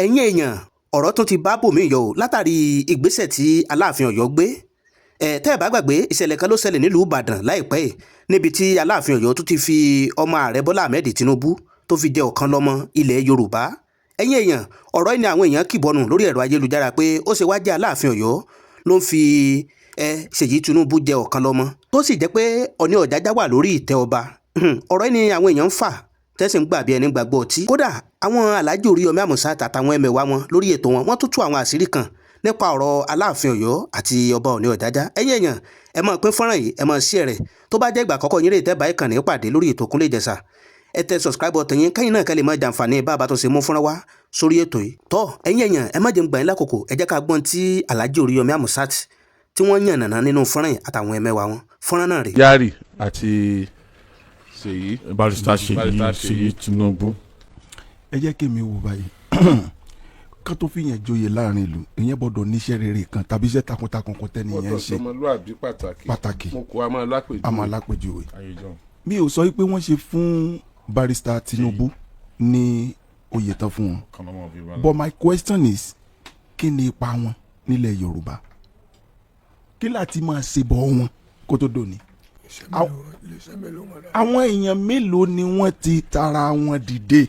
ẹ̀yin èèyàn ọ̀rọ̀ tún ti bá bòmí yọ o látàrí ìgbésẹ̀ tí aláàfin Ọ̀yọ́ gbé tẹ́ ẹ bá gbàgbé ìṣẹ̀lẹ̀ kan ló ṣẹlẹ̀ nílùú Ìbàdàn láìpẹ́ yìí níbi tí aláàfin Ọ̀yọ́ tún ti fi ọmọ ààrẹ Bọ́lá Ahmed Tinubu tó fi jẹ ọ̀kan lọ́mọ ilẹ̀ Yorùbá ẹ̀yin èèyàn ọ̀rọ̀ yìí ni àwọn èèyàn kìbọnù lórí ẹ̀rọ ayélujára pé ó ṣe wá jẹ́ aláàfin Ọ̀yọ́ ló ń fi Seyi Tinubu jẹ ọ̀kan lọ́mọ tó sì jẹ́ pé Ọọ̀ni Ọ̀jájá wà lórí ìtẹ́ ọba ọ̀rọ̀ yìí ni àwọn èèyàn ń fà tẹ́sí ń gbà bí ẹni gbàgbọ́ ọtí kódà àwọn aláàjì Oríyọmí Àmọ̀sát àtàwọn ẹmẹ̀wà wọn lórí ètò wọn tún tú àwọn àṣírí kan nípa ọ̀rọ̀ aláàfin Ọ̀yọ́ àti ọba Ọọ̀ni Ọ̀jájá ẹ̀yin èèyàn ẹ máa pín fọ́nrán yìí ẹ máa share rẹ̀ tó bá jẹ́ ìgbà àkọ́kọ́ yín rè tẹ́ bá ìkànnì pàdé lórí ètò Kúnlé Ìjẹ̀ṣà ẹ tẹ subscribe button yín kẹ́yìn náà kẹ́ lè máa jàǹfààní bàbá tó ṣe mú fúnra wá sórí ètò yìí tọ́ ẹ̀yin èèyàn ẹ má jẹun gbà yín lákòókò ẹ jẹ́ ká gbọ́n tí aláàjì Oríyọmí Àmọ̀sát tí wọ́n yàn nàná nínú fọ́nrán yìí àtàwọn ẹmẹ̀wà wọn fọ́nrán náà rè. Yari àti Seyi barrister Seyi Tinubu. ẹ jẹ́ kí mi wò báyìí ká tó fi yẹn joyè láàrin ìlú ìyẹn gbọ́dọ̀ níṣẹ́ rere kan tàbí iṣẹ́ takuntakun kan tẹ́ni yẹn ń ṣe ọmọlúwàbí pàtàkì mo kó àmọ́ alápèjúwe mi ò sọ pé wọ́n ṣe fún barrister Tinubu ní oyè tán fún wọn but my question is kí ni ipa wọn nílẹ̀ Yorùbá kí láti máa ṣe bọ́ wọn kó tó dòní àwọn èèyàn mélòó ni wọ́n ti tara wọn dìde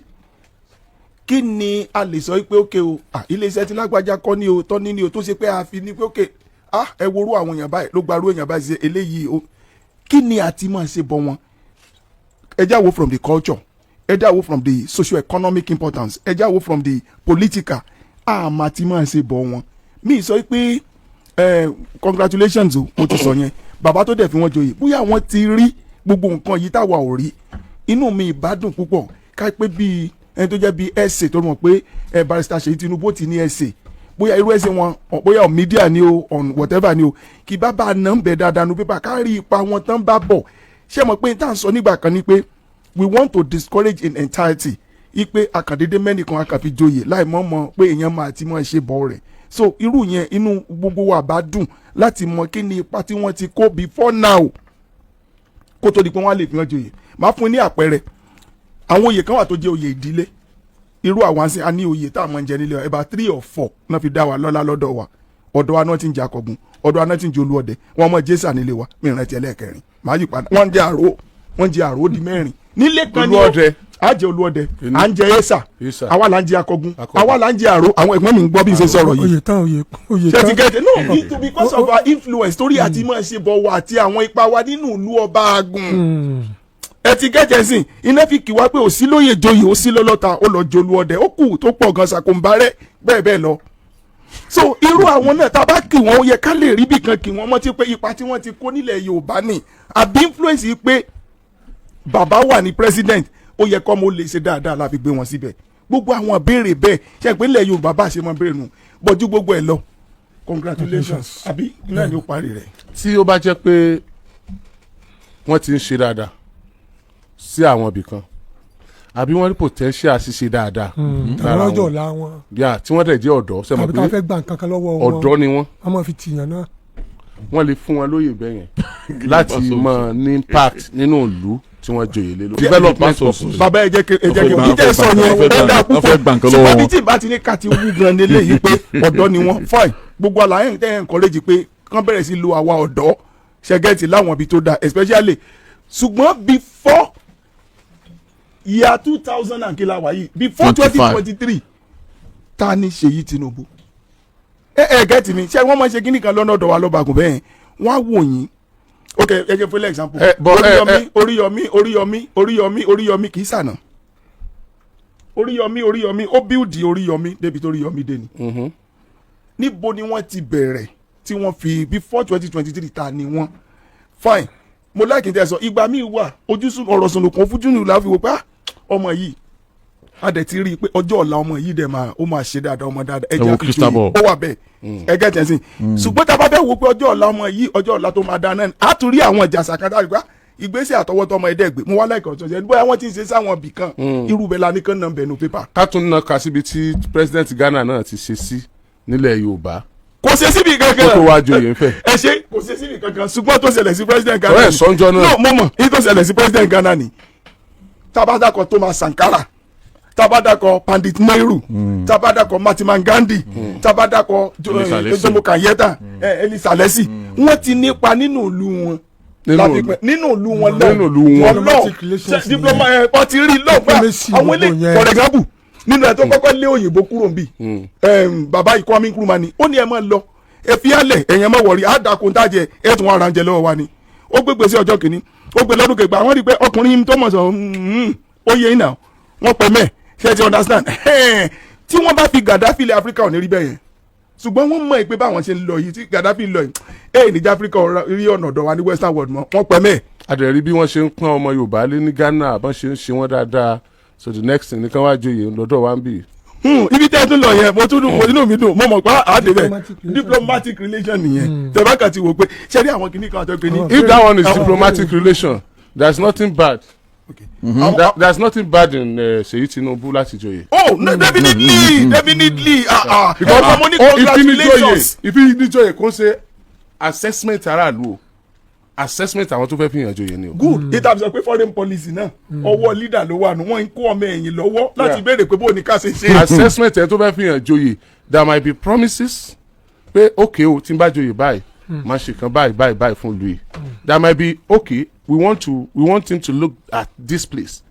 kí ni a lè sọ pé ókè o iléeṣẹ́ tí lágbájá kọ́ ní o tọ́ ní o tó ṣe pé a fi ní pé ókè ẹ worú àwọn èèyàn báyìí ló gbarú èèyàn báyìí ṣe eléyìí o kí ni àti máa ṣe bọ́ wọn ẹ jáwó from the culture ẹ jáwó from the socio-economic importance ẹ jáwó from the political àmà tí máa ṣe bọ́ wọn mi sọ pé congratulations o mo ti sọ yẹn bàbá tó dẹ̀ fi wọ́n joyè bóyá wọ́n ti rí gbogbo nǹkan yìí táwa ò rí inú mi ìbádùn púpọ̀ ká pé bíi ẹni tó jẹ́ bíi ẹ̀sẹ̀ tó mọ̀ pé barrister Seyi Tinubu ti ní ẹ̀sẹ̀ bóyá irú ẹ̀sẹ̀ wọn bóyá on media ni o on whatever ni o kí bàbá náà ń bẹ̀ dáadáa nu pépà ká rí ipa wọn tán bá bọ̀ ṣé mọ̀ pé tá à ń sọ nígbà kan ni pé we want to discourage in entirety ipe akàndédé mẹ́nìkan akàfi joyè láì mọ̀ pé èèyàn máa ti mọ̀ ṣe bọ̀ rẹ̀ so irú yẹn inú gbogbo wa bá dùn láti mọ̀ kí ni ipa tí wọ́n ti kó before now kó tó di pé wọ́n á lè fi hàn joyè máa fún ní àpẹẹrẹ àwọn oyè kan wà tó jẹ́ oyè ìdílé irú àwọn àṣẹ àní oyè tá a máa ń jẹ nílé ẹ̀bà 3 or 4 náà fi dá wa lọ́lá lọ́dọ̀ wa ọ̀dọ̀ wa náà ti ń jẹ akọ̀gùn ọ̀dọ̀ wa náà ti ń jẹ olúọdẹ wọn mọ jésà nílé wa mìíràn ti ẹlẹ́ẹ̀kẹrin máa yí padà wọ́n jẹ àrò di mẹ́rin nílé kan ní a jẹ olúọdẹ à ń jẹ ẹ̀sà àwa là ń jẹ akọ̀gùn àwa là ń jẹ àrò àwọn ẹ̀gbọ́n mi ń gbọ́ bí n ṣe sọ̀rọ̀ yìí ṣe ti gẹ̀ẹ́tẹ̀ no because of our influence torí àti máa ṣe bọ̀ wá àti àwọn ipa wa nínú ìlú ọba agun ẹ ti gẹ́jẹ̀ sìn iná fi kì wá pé òsí lóye joyè òsí lọ́lọ́ta ó lọ jolú ọdẹ ó kù tó pọ̀ gan ṣàkóńbárẹ́ bẹ́ẹ̀ bẹ́ẹ̀ lọ. so irú àwọn náà tá a bá kì wọ́n ó yẹ ká lè rí bìkan kì wọ́n mọ́ tí pé ipa tí wọ́n ti kó nílẹ̀ Yorùbá ni àbí influence yìí pé bàbá wà ní president ó yẹ kọ́ mo lè ṣe dáadáa la fi gbé wọn síbẹ̀ gbogbo àwọn béèrè bẹ́ẹ̀ ṣe pé nílẹ̀ Yorùbá bá ṣe mọ béèrè nù bọ́jú gbogbo ẹ̀ lọ congratulations àbí náà ni ó parí rẹ̀. tí ó bá jẹ́ pé wọ́n ti ń ṣe dáadáa sí àwọn ibì kan àbí wọ́n ní potential ṣíṣe dáadáa. àwọn ọjọ́ ọ̀la wọn. yà tí wọ́n dẹ̀ jẹ́ ọ̀dọ́ sẹ́mo pé àbí ká fẹ́ gbà nǹkan kan lọ́wọ́ wọn ọ̀dọ́ ni wọ́n. wọ́n máa fi tìyàn náà. wọ́n lè fún wọn lóyè bẹ́ẹ̀ yẹn láti mọ ní impact nínú ìlú tí wọ́n joyè lé lórí. development of. bàbá ẹ jẹ́ kí tẹ́ sọ yẹn ẹ dá púpọ̀ ṣùgbọ́n bí tí ìbá ti ní ká ti wú gan nílé yìí pé ọ̀dọ́ ni wọ́n fine gbogbo àlàyé tẹ́ ẹ̀ encourage pé kán bẹ̀rẹ̀ sí lo àwa ọ̀dọ́ ṣẹ́gẹ́tì láwọn ibi tó dáa especially ṣùgbọ́n before year 2000 and kila wa yìí before 2023 ta ni Seyi Tinubu gẹ́tì mi ṣé wọ́n máa ṣe kíní kan lọ́nà ọ̀dọ̀ wa lọ́bàgùn bẹ́ẹ̀ wọ́n á wò yín ok ẹ jẹ́ for example Oríyọmí kì í sànà Oríyọmí ó bíldì Oríyọmí débi tó Oríyọmí dé ni níbo ni wọ́n ti bẹ̀rẹ̀ tí wọ́n fi before 2023 ta ni wọ́n fine mo láìkí tẹ́ sọ ìgbà míì wà ojúsùn ọ̀rọ̀ sùnùkùn fújúnù la fi wò pé ọmọ yìí a dẹ̀ ti rí i pé ọjọ́ ọ̀la ọmọ yìí dẹ̀ ó máa ṣe dáadáa ọmọ dáadáa ẹja fi jó yìí ó wà bẹ́ẹ̀ ẹgẹ́ tẹ̀sí ṣùgbọ́n tá a bá fẹ́ wò pé ọjọ́ ọ̀la ọmọ yìí ọjọ́ ọ̀la tó máa dáa náà á tún rí àwọn ìjà sàkátà rí pa ìgbésẹ̀ àtọwọ́tọ́ ọmọ ẹ̀dẹ́ gbé mo wá láìkọ̀ ọ̀tún ṣe bóyá wọ́n ti ń ṣe sáwọn ibì kan irú bẹ́ẹ̀ la ní kán náà bẹ̀ nù pépà. ká tún ná ka síbi tí president Ghana náà ti ṣe sí nílẹ̀ Yorùbá kò ṣe síbi kankan kó tó wá joyè ń fẹ́. ẹ ṣe kò ṣe síbi kankan ṣùgbọ́n tó ṣẹlẹ̀ sí president Ghana ọ̀rẹ́ sọ́njọ́ náà no mo mọ̀ èyí tó ṣẹlẹ̀ sí president Ghana ni tabadakọ̀ Thomas Sankara tabadakọ Pandit Nehru tabadakọ Mahatma Gandhi tabadakọ Jomo Kenyatta Elisalesi wọ́n ti nípa nínú ìlú wọn nínú ìlú wọn lọ diploma wọ́n ti rí lọ́gbà àwọn ilé for example nínú ẹ̀ tó kọ́kọ́ lé òyìnbó kúrò nbí bàbá Kwame Nkrumah ni ó ní ẹ máa lọ ẹ fi álẹ̀ ẹ̀yàn máa wọ̀rí àdàkùn tájẹ ẹ̀ tún ara ń jẹ lọ́wọ́ wa ni ó gbégbé sí ọjọ́ kìíní ó gbé lọ́dún kẹgbà wọ́n rí i pé ọkùnrin tó mọ̀ sọ ó yẹ iná wọ́n pẹ̀ mẹ́ ṣe ti understand tí wọ́n bá fi Gaddafi ilẹ̀ Áfíríkà ò ní rí bẹ́ẹ̀ yẹn ṣùgbọ́n wọ́n mọ̀ pé báwọn ṣe ń lọ yìí tí Gaddafi lọ yìí níjà Áfíríkà rí ọ̀nà ọ̀dọ̀ wa ní Western world mọ́ wọ́n pẹ̀ mẹ́. àdẹ̀rí bí wọ́n ṣe ń pọ́n ọmọ Yorùbá lé ní Ghana bọ́n ṣe ń ṣe wọ́n dáadáa so the next thing nìkan wá joyè lọ́dọ̀ wa ń bì. ibi tẹ́ ẹ tún lọ yẹn mo tún inú mi dùn mo mọ̀ pé àdébẹ̀ diplomatic relation nìyẹn tẹ̀bákà ti wò pé ṣe rí àwọn kìnnìkan àti ọgbẹ́ ní. if that one is diplomatic relation there's nothing bad. Okay. There's nothing bad in Seyi Tinubu láti joyè. Oh, no, definitely. Because if you ní joyè kò ṣe assessment aráàlú assessment àwọn tó fẹ́ fi hàn joyè ni o. Good. Ìtàbí sọ pé foreign policy náà ọwọ́ leader ló wà nù wọ́n ń kó ọmọ ẹ̀yìn lọ́wọ́ láti béèrè pé bó ní ká ṣe ṣe. Assessment ẹ̀ tó fẹ́ fi hàn joyè there might be promises pé okay o tí n bá joyè báyìí máa ṣe kan báyìí fún ìlú yìí. There might be okay we want him to look at this place.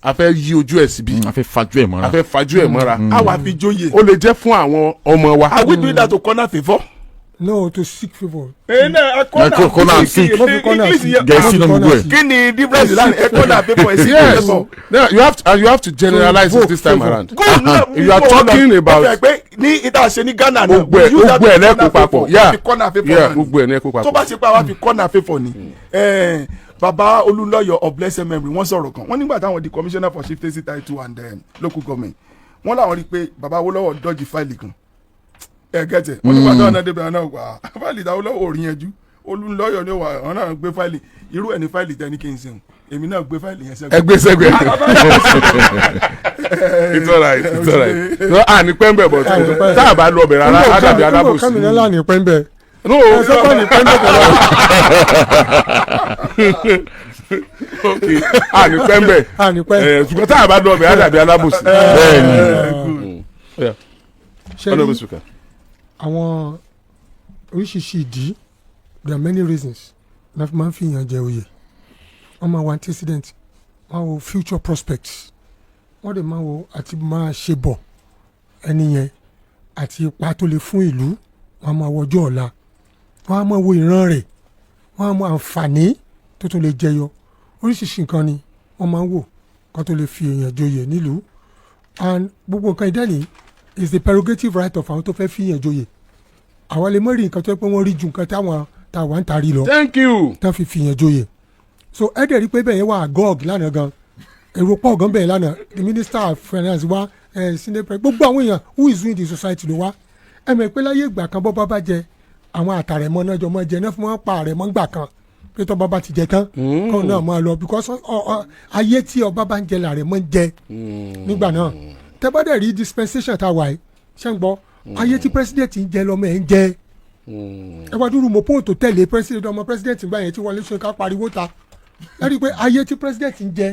A fẹ́ yí ojú ẹ̀ síbi. A fẹ́ fajú ẹ̀ mọ́ra. Àwa fi joyè. Ó lè jẹ́ fún àwọn ọmọ wa. Are we doing that to corner favour? No, to seek favour. Corner seek. Gẹ̀ẹ́sì ló ń gbọ́ ẹ̀. Kí ni difference láàrin corner favour ẹ̀ sí favour? Yes, you have to generalize it this time around. If you are talking about. Ní ìta ṣe ní Ghana náà. Gbogbo ẹ̀ lẹ́kọ̀ọ́ papọ̀. Gbogbo ẹ̀ lẹ́kọ̀ọ́ papọ̀. Tó bá ṣe pé àwa fi corner favour ni. Baba Olúnlọ́yọ̀ of blessed memory wọ́n sọ̀rọ̀ kan wọ́n nígbà táwọn di commissioner for chieftaincy title and local government wọ́n làwọn rí i pé baba Awólọ́wọ̀ dọ́jì fáìlì kan gẹ́tẹ̀ wọ́n nígbà táwọn náà débẹ̀ náà wà fáìlì táwọn Awólọ́wọ̀ ò rí yẹn jú Olúnlọ́yọ̀ ni wọ́n náà gbé fáìlì irú ẹ̀ ní fáìlì tẹ́ ní kí n sẹ́wọ̀n èmi náà gbé fáìlì yẹn sẹ́gbẹ̀ẹ́. ẹgbẹ́ sẹ́gbẹ̀ẹ́ it's alright a ní pẹ́ńbẹ̀ bọ̀ tá a bá lọ bẹ̀rẹ̀ ara dàbí alábòsí. kámínálà ní pẹ́ńbẹ̀. no ẹ̀sọ́kọ́ ní pẹ́ńbẹ̀ tẹ̀lé. okay a ní pẹ́ńbẹ̀ ṣùgbọ́n tá a bá lọ bẹ̀rẹ̀ dàbí alábòsí. ṣe àwọn oríṣiríṣi ìdí there are many reasons la fi máa ń fi yàn jẹ oyè wọ́n máa wo antecedent wọ́n wo future prospects wọ́n dẹ̀ máa wo àti máa ṣe bọ̀ ẹni yẹn àti ipa tó lè fún ìlú wọ́n máa wo ọjọ́ ọ̀la wọ́n máa wo ìran rẹ̀ wọ́n máa àǹfààní tó tún lè jẹyọ oríṣiríṣi nǹkan ni wọ́n máa ń wò kó tó lè fi èèyàn joyè nílùú and gbogbo nǹkan ìdẹ́ni is the prerogative right of àwọn tó fẹ́ fi yàn joyè àwọn lè mọ̀ rí nǹkan tó yẹ pé wọ́n rí ju nǹkan táwọn ń tarí lọ. thank you. tán fi yàn joyè so ẹ dẹ̀ rí pé bẹ́ẹ̀ yẹn wà gog lánàá gan èrò pọ̀ gan bẹ́ẹ̀ lánàá the minister of finance wá senate president gbogbo àwọn èèyàn who is doing the society ló wá ẹ mọ̀ pé láyé ìgbà kan bọ́ bá jẹ àwọn àtàrẹ̀mọ́ náà jọ mọ́ jẹ náà fún wọn pa àrẹ̀mọ́ ńgbà kan pé tọ́ bá ti jẹ tán kọ́ náà máa lọ because ayé tí ọba bá ń jẹ làrẹ̀mọ́ ń jẹ nígbà náà tẹ́ bá dẹ̀ rí dispensation tá a wà yìí ṣé ń gbọ́ ayé tí president ń jẹ lọ́mọ ẹ̀ ń jẹ ẹ wá dúró mọ́pọ́ tó tẹ̀lé president ọmọ president gbà yẹn tí Wọlé Ṣóyínká pariwo ta ẹ rí i pé ayé tí president ń jẹ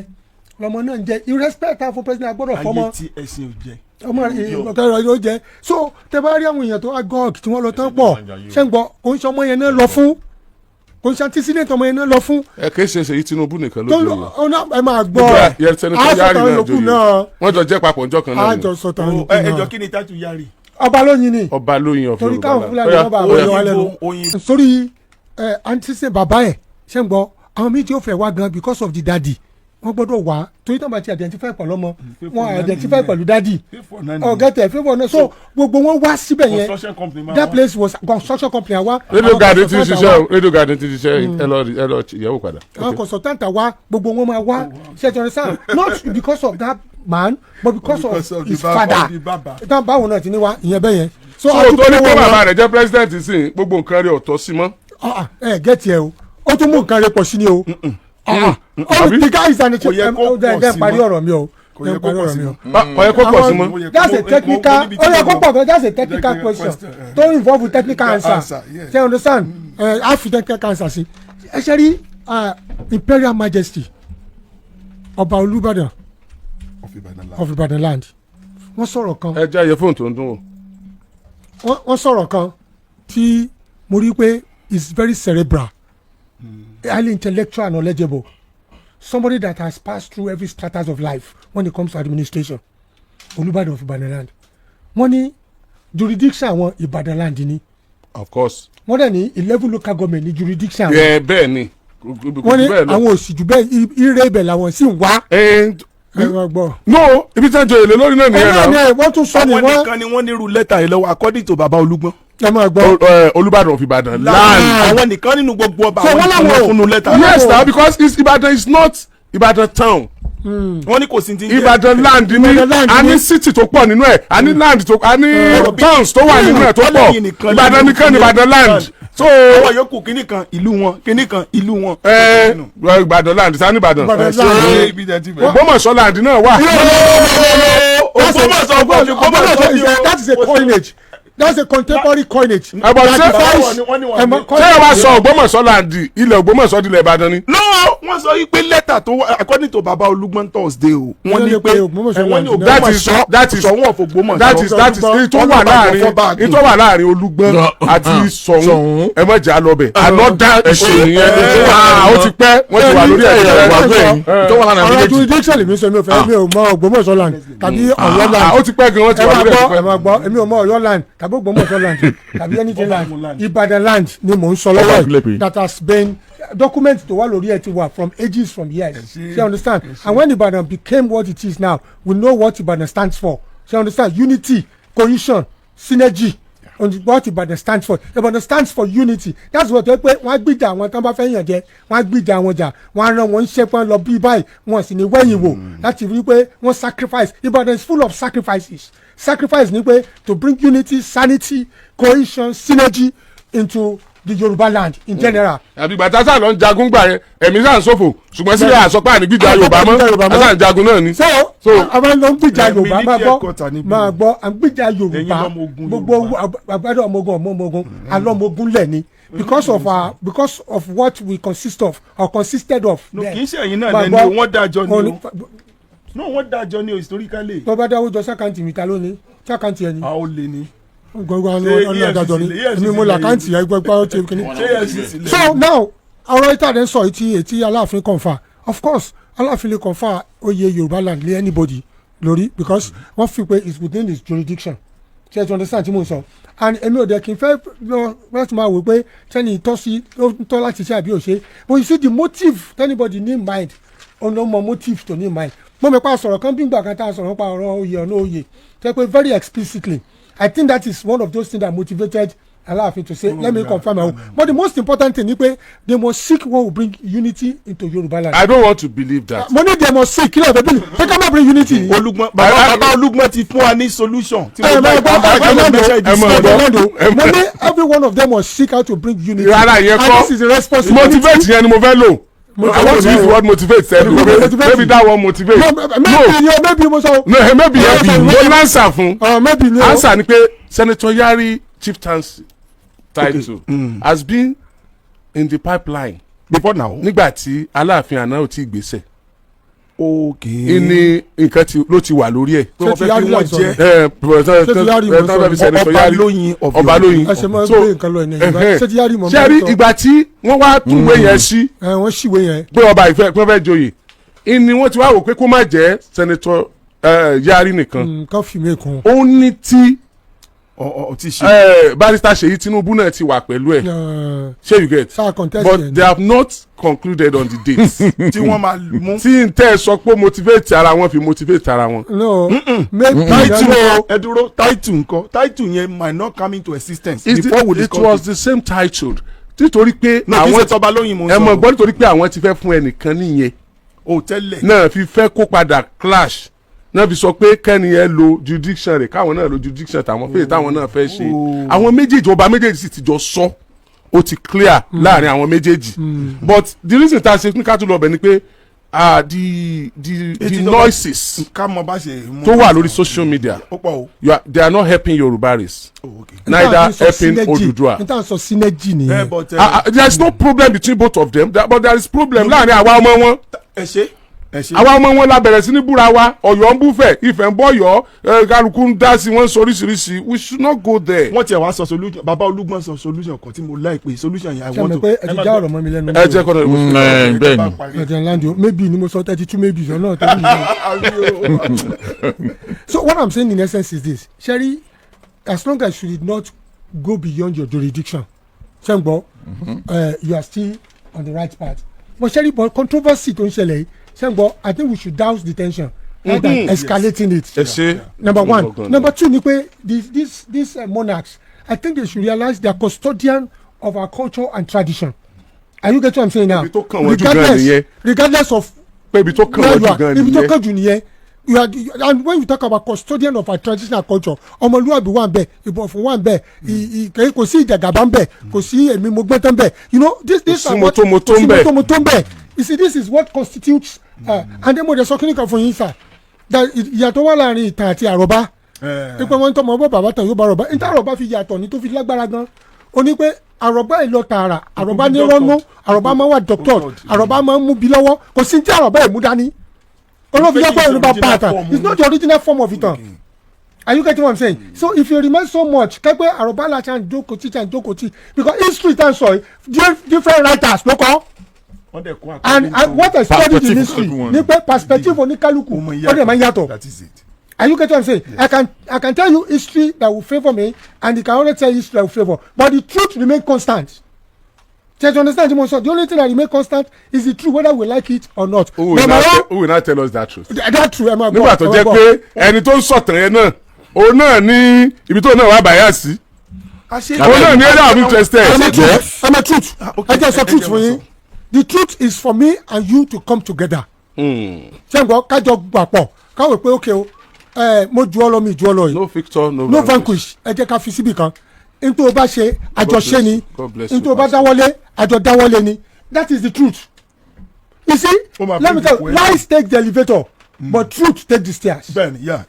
lọ́mọ náà ń jẹ irrespect fún president agbọ́dọ̀ fọmọ ayé tí ẹ̀sìn ò jẹ ọmọ ìgbọ̀kẹ́rọ ló jẹ so tẹ bá rí àwọn èèyàn tó wá gog tí wọ́n lọ tán pọ̀ ṣé ń gbọ́ kò ń ṣe ọmọ yẹn náà lọ fún kò ń ṣe antecedent ọmọ yẹn náà lọ fún. ẹ kì í ṣe Ṣèyí Tinubu nìkan ló jòyè ẹ máa gbọ́ àṣọ̀tàn yòókù náà wọ́n jọ jẹ́ papọ̀ ọjọ́ kan náà. àjọṣọ̀tàn yòókù náà ẹjọ́ kí ni tátù yari. ọba lóyin ni ọba lóyin ọ̀fẹ́ torí káwọn Fúlàní wọn bá wọlé wọn lẹ́nu sórí antecedent bàbá ẹ̀ ṣé ń gbọ́ àwọn méjì ó fẹ́ wá gan because of the daddy wọ́n gbọ́dọ̀ wá torí tí wọ́n bá ti identify pẹ̀lú ọmọ wọn identify pẹ̀lú daddy ọ̀gẹ́tẹ̀ favour náà so gbogbo wọn wá síbẹ̀ yẹn that place was construction company àwa. radio garden ti ṣiṣẹ́ ẹ lọ ìyẹ̀wò padà. àwọn consultant àwa gbogbo wọn máa wá ṣe jọ̀rọ̀ sáà not because of that man but because of his father ìtàn báwo náà ti ní wá ìyẹn bẹ́ẹ̀ yẹn. so tó ní kó bàbá rẹ̀ jẹ́ president sí gbogbo nǹkan rẹ̀ ọ̀tọ̀ sí mọ́. ẹ gẹ́tì ẹ o ó tún mú nǹkan rẹ̀ pọ̀ sí ni o. the guy is an ẹ parí ọ̀rọ̀ mi o kò yẹ kó pọ̀ sí mọ́. that's a technical ó yẹ kó pọ̀ gan that's a technical question tó involve technical answer ṣe you understand a fi technical answer sí ẹ ṣe rí imperial majesty ọba Olúbàdàn of Ibadan land wọ́n sọ̀rọ̀ kan ẹ jẹ́ iye fóònù tó ń dún o. wọ́n sọ̀rọ̀ kan tí mo rí pé is very cerebral highly intellectual and knowledgeable somebody that has passed through every stratus of life when it comes to administration Olúbàdàn of Ibadan land wọ́n ní jurisdiction àwọn Ibadan land ni of course. wọ́n dẹ̀ ní 11 local government ní jurisdiction àwọn. bẹ́ẹ̀ ni. wọ́n ní àwọn òsìjú bẹ́ẹ̀ ire ibẹ̀ làwọn sì ń wá. no ibi tí wọ́n jọ èlé lórí náà nìyẹn náà. wọ́n tún sọ ni wọ́n. àwọn nìkan ni wọ́n nírú lẹ́tà yìí lọ́wọ́ according to baba Olúgbọ́n. ẹ máa gbọ́. Olúbàdàn of Ibadan land. àwọn nìkan nínú gbogbo ọba àwọn nìkan fún un lẹ́tà. yes na because Ibadan is not Ibadan town. wọ́n ní kò sí ti ń jẹ́ Ibadan land ni a ní city tó pọ̀ nínú ẹ̀ a ní land tó a ní towns tó wà nínú ẹ̀ tó pọ̀ Ibadan nìkan ni Ibadan land. so àwọn yòókù kínní kan ìlú wọn kínní kan ìlú wọn. Ibadan land sani Ibadan. Ògbómọ̀ṣọ́ land náà wà. That is a coinage. That's a contemporary coinage. ṣé ẹ wá sọ Ògbómọ̀ṣọ́ land ilẹ̀ Ògbómọ̀ṣọ́ dilẹ̀ Ìbàdàn ni. no wọ́n sọ yìí pé lẹ́tà tó wà according to baba Olúgbọ́n Thursday o wọ́n ní pé wọ́n ní Ògbómọ̀ṣọ́ sọ̀wọ́n of Ògbómọ̀ṣọ́. that is ìtọ́ wà láàrin Olúgbọ́n àti Ṣọ̀ún ẹ má jà lọ bẹ̀ another issue nìyẹn ó ti pẹ́ wọ́n ti wà lórí ẹ̀yẹ ọ̀rọ̀ jurisdiction lèmi sọ mi ò mọ Ògbómọ̀ṣọ́ land tàbí Ọ̀yọ́ land. ó ti pẹ́ gan wọ́n ti wà lórí ẹ̀yẹ. ẹ máa gbọ́ èmi ò mọ Ọ̀yọ́ land tàbí Ògbómọ̀ṣọ́ land tàbí anything land Ibadan land ni mò ń sọ lọ́wọ́ that has been document tó wà lórí ẹ̀ ti wà from ages from years you understand and when Ibadan became what it is now we know what Ibadan stands for you understand unity cohesion synergy what Ibadan stands for Ibadan stands for unity that's what pé wọ́n á gbìjà àwọn tán bá fẹ́ yàn jẹ wọ́n á gbìjà wọn jà wọ́n á rán wọn ṣẹ́ pọ́n lọ bí báyìí wọ́n sì ní wẹ́yìn wò láti rí pé wọ́n sacrifice Ibadan is full of sacrifices sacrifice ni pé to bring unity sanity cohesion synergy into the Yoruba land in general. àbí gbàtà sáà lọ ń jagun gbà yẹn ẹ̀mí sáà ń ṣòfò ṣùgbọ́n sílẹ̀ àsọpá ní gbìjà Yorùbá mọ́ àtà ń jagun náà ni. so àwọn ló ń gbìjà Yorùbá máa gbọ́ à ń gbìjà Yorùbá gbogbo àgbàdo ọmọogun alọ́mọogun lẹ̀ ni because of what we consist of or consisted of. no kì í ṣe ẹ̀yin náà lẹ́ni o wọ́n dájọ́ ni o no wọ́n dájọ́ ni o historically. tó bá dáwọ́ jọ sákàǹtì mi ta lónìí sákàǹtì ẹni. a ó lé ní. gbogbo ọ̀nà àdájọ́ ni èmi mo là káǹtì ẹ̀ gbogbo ó ti kíní. so now ọ̀rọ̀ ìtàdé sọ etí Aláàfin kọ̀ǹfà of course Aláàfin lè kọ̀ǹfà oyè Yorùbá land lé anybody lórí because wọ́n fi pé it's within his jurisdiction ṣe to understand tí mo sọ and èmi ò dẹ̀ kí n fẹ́ lọ láti máa wò pé tẹ́ni tọ́ láti ṣe àbí òṣè but you see the motive anybody need mind ọ̀nà mọ motive to need mind mo mọ̀ pa sọ̀rọ̀ kan bí gbà kan tá a sọ̀rọ̀ pa ọ̀rọ̀ oyè ọ̀nà oyè tẹ́ pé very explicitly I think that is one of those things that motivated Aláàfin to say let me confirm my own but the most important thing ni pé they must seek what will bring unity into Yoruba land. I don't want to believe that. mo ní they must seek kí ló dé bí ṣé ká má bring unity. baba Olúgbọ́n ti fún wa ní solution. mo ní every one of them must seek how to bring unity. rárá yẹn kọ́ and this is a responsibility. motivate yẹn ni mo fẹ́ lò. I want to use the word motivate maybe that one motivate. maybe mo sọ. no maybe mo answer fún. maybe no. answer ni pé Senator Yari chieftaincy title has been in the pipeline before now. nígbà tí Aláàfin àná ò tí ì gbèsè. okay. ní nǹkan ló ti wà lórí ẹ̀. ṣé ti Yari lọ sọ ọba lóyin ṣé rí ìgbà tí wọ́n wá túwé yẹn sí. wọ́n ṣìwé yẹn. pé ọba ìfẹ́ pé wọ́n fẹ́ joyè ni wọ́n ti wá wò pé kó má jẹ́ Senator Yari nìkan. kan fi mí kun. ó ní tí ti ṣe. barrister Seyi Tinubu náà ti wà pẹ̀lú ẹ̀ ṣé you get but they have not concluded on the dates. tí wọ́n máa mú. tí n tẹ́ ẹ sọ pé motivate ara wọn fi motivate ara wọn. no maybe title ẹ dúró title nǹkan title yẹn might not come into existence. before we discuss it was the same title nítorí pé àwọn tọba lóyìn mò ń sọ. ẹ mọ̀ gbọ́ nítorí pé àwọn ti fẹ́ fún ẹnìkan nìyẹn. o tẹ́lẹ̀. náà fi fẹ́ kó padà clash náà fi sọ pé kẹ́ni ẹ lo jurisdiction rẹ̀ káwọn náà lo jurisdiction tàwọn fẹ́ẹ́ táwọn náà fẹ́ ṣe àwọn méjèèjì ọba méjèèjì sì ti jọ sọ ó ti clear láàrin àwọn méjèèjì but the reason tá a ṣe ní ká tó lọ bẹ̀ ni pé the noises tó wà lórí social media they are not helping Yoruba race neither helping Odùduwà. There is no problem between both of them but there is problem láàrin àwa ọmọ wọn. ẹ ṣe àwa ọmọ wọn la bẹ̀rẹ̀ sí ní búra wa Ọ̀yọ́ ń búfẹ̀ Ifẹ̀ ń bọ̀yọ́ kálukú ń dá sí wọn soríṣiríṣi we should not go there. wọ́n tiẹ̀ wá sọ solution baba Olúgbọ́n sọ solution kan tí mo láìpẹ́ solution yẹn I want to. ẹ ti já ọ̀rọ̀ mọ́ mi lẹ́nu. ẹ jẹ́ kọ́nà bẹ́ẹ̀ ni. ẹ jẹ́ ńlá ndí maybe ni mo sọ 32 maybe sọ náà 32. So what I'm saying in essence is this, Sherry, as long as you did not go beyond your jurisdiction, Sengbo, you are still on the right path. But Sherry, but controversy to Shelly, Sengbo, I think we should douse the tension rather than escalating it. Number one. Number two, these monarchs, I think they should realize they are custodian of our culture and tradition. Are you getting what I'm saying now? Regardless of where you are, you are, and when you talk about custodian of our traditional culture, ọmọlúwàbí wà ń bẹ, ìbọ̀fún wà ń bẹ, kò sí ìjàgàbá ń bẹ, kò sí èmi mo gbẹ́ tán bẹ. You know, this are what moto ń bẹ. You see, this is what constitutes and then mo de sọ kí ni kan fún yín sà ìyàtọ̀ wà láàrin ìtàn àti àròbá. pípẹ́ wọn ń tọ́ ọmọ ọgbọ́n bàbá tán yóò bá àròbá níta àròbá fi yàtọ̀ ní tó fi lágbára gan. ó ní pé àròbá ìlọ tààrà àròbá ní rọ́nú àròbá máa wà doctor àròbá máa ń mú bi lọ́wọ́ kò sí tí àròbá ìmú dání. olófin yẹ kó Yorùbá bàtà it's not the original form of it. Are you getting what I'm saying? So if you remain so much kẹ́gbẹ́ àròbá làṣà ń jókòó tí because history tan sọ different writers ló kọ́. And what I studied in history ní pé perspective oníkálukú ó dẹ̀ máa ń yàtọ̀. Are you getting what I'm saying? I can tell you history that will favour me and you can only tell history that will favour but the truth remain constant. You understand, the only thing that remain constant is the truth whether we like it or not. Who will not tell us that truth? That truth nígbà tó jẹ́ pé ẹni tó ń sọ̀tàn yẹn náà òun náà ní ibi tó náà wà bàyà sí òun náà ní area of interest. I'm a truth. I just a truth for you. The truth is for me and you to come together. ṣé n gbọ́ kájọ gbàpọ̀ káwé pé okay o mo ju ọ lọ mi ju ọ lọ yìí. No victor no vanquish ẹ jẹ́ ká fi síbì kan ntò o bá ṣe àjọṣe ni ntò o bá dáwọ́lé àjọ dáwọ́lé ni that is the truth. You see, let me tell you, lies take the elevator but truth take the stairs. bẹ́ẹ̀ni yeah.